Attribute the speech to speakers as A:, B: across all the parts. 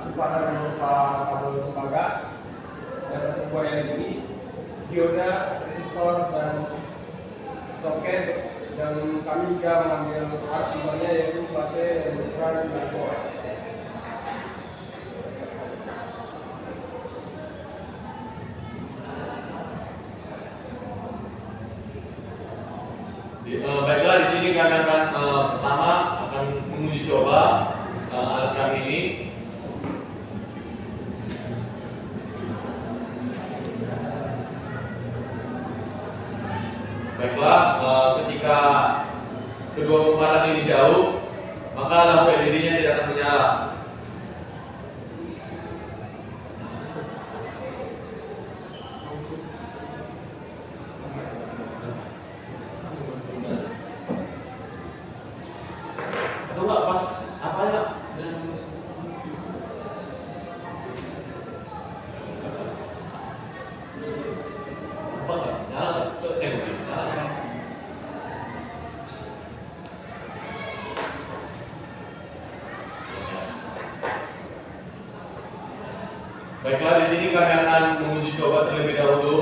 A: kumparan yang berupa kabel tembaga dan satu buah LED, dioda, resistor dan soket, dan kami juga mengambil arus sumbernya yaitu baterai yang berukuran 9 volt.
B: Baiklah, di sini kami akan pertama akan menguji coba alat kami ini. Baiklah, ketika kedua kumparan ini jauh, maka lampu LED-nya tidak akan menyala. Coba pas apa ya? Apa enggak? Nyala enggak? Coba nyala enggak? Baiklah, di sini kami akan menguji coba terlebih dahulu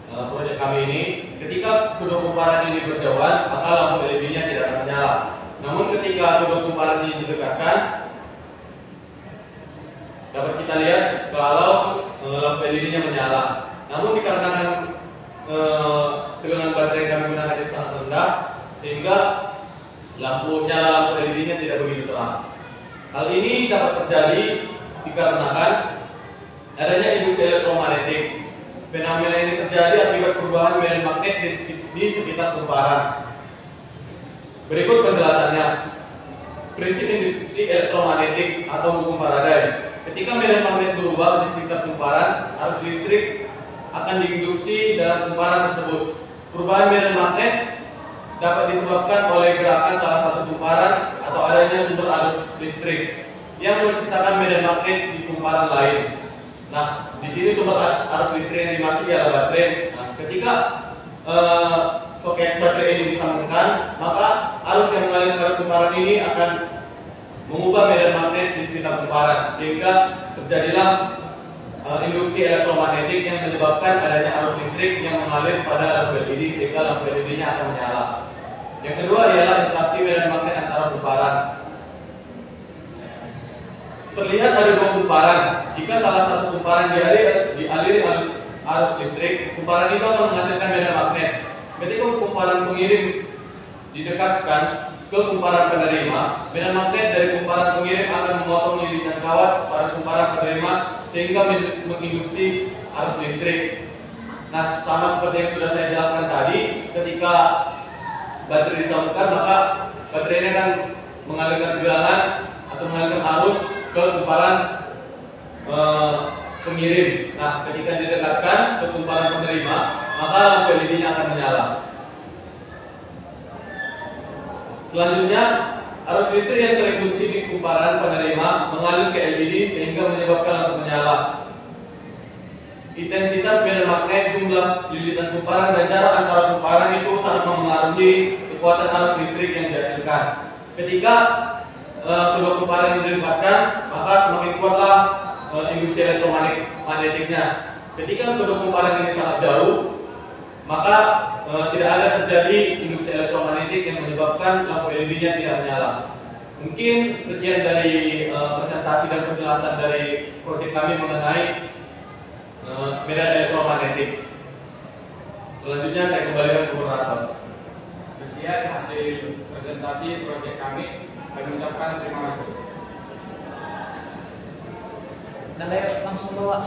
B: proyek kami ini. Ketika kedua kumparan ini berjauhan, maka lampu LED-nya tidak akan menyala. Namun ketika kedua kumparan ini didekatkan, dapat kita lihat kalau lampu LED-nya menyala. Namun dikarenakan tegangan baterai yang kami gunakan itu sangat rendah, sehingga lampu LED-nya tidak begitu terang. Hal ini dapat terjadi dikarenakan adanya induksi elektromagnetik. Fenomena ini terjadi akibat perubahan medan magnet di sekitar kumparan. Berikut penjelasannya. Prinsip induksi elektromagnetik atau hukum Faraday. Ketika medan magnet berubah di sekitar kumparan, arus listrik akan diinduksi dalam kumparan tersebut. Perubahan medan magnet dapat disebabkan oleh gerakan salah satu kumparan atau adanya sumber arus listrik yang menciptakan medan magnet di kumparan lain. Nah, di sini sumber arus listrik yang dimaksud adalah baterai. Nah, ketika soket baterai ini disambungkan, maka arus yang mengalir ke kumparan ini akan mengubah medan magnet di sekitar kumparan, sehingga terjadilah induksi elektromagnetik yang menyebabkan adanya arus listrik yang mengalir pada lampu LED, sehingga lampu LED-nya akan menyala. Yang kedua ialah interaksi medan magnet antara kumparan. Terlihat ada dua kumparan. Jika salah satu kumparan dialiri arus listrik, kumparan itu akan menghasilkan medan magnet. Ketika kumparan pengirim didekatkan ke kumparan penerima, medan magnet dari kumparan pengirim akan memotong lilitan kawat pada kumparan penerima sehingga menginduksi arus listrik. Nah, sama seperti yang sudah saya jelaskan tadi, ketika baterai disambungkan, maka baterai ini akan mengalirkan tegangan atau mengalirkan arus ke kumparan pengirim. Nah, ketika didekatkan ke kumparan penerima, maka lampu LED-nya akan menyala. Selanjutnya, arus listrik yang terinduksi di kumparan penerima mengalir ke LED sehingga menyebabkan lampu menyala. Intensitas medan magnet, jumlah lilitan kumparan, dan jarak antara kumparan itu sangat mempengaruhi kekuatan arus listrik yang dihasilkan. Ketika kedua kumparan ini didekatkan, maka semakin kuatlah induksi elektromagnetiknya. Ketika kedua kumparan ini sangat jauh, maka tidak ada terjadi induksi elektromagnetik yang menyebabkan lampu LED-nya tidak menyala. Mungkin sekian dari presentasi dan penjelasan dari proyek kami mengenai medan elektromagnetik. Selanjutnya saya kembalikan ke moderator.
C: Sekian hasil presentasi proyek kami. Kami ucapkan terima kasih.
D: Dan langsung bawa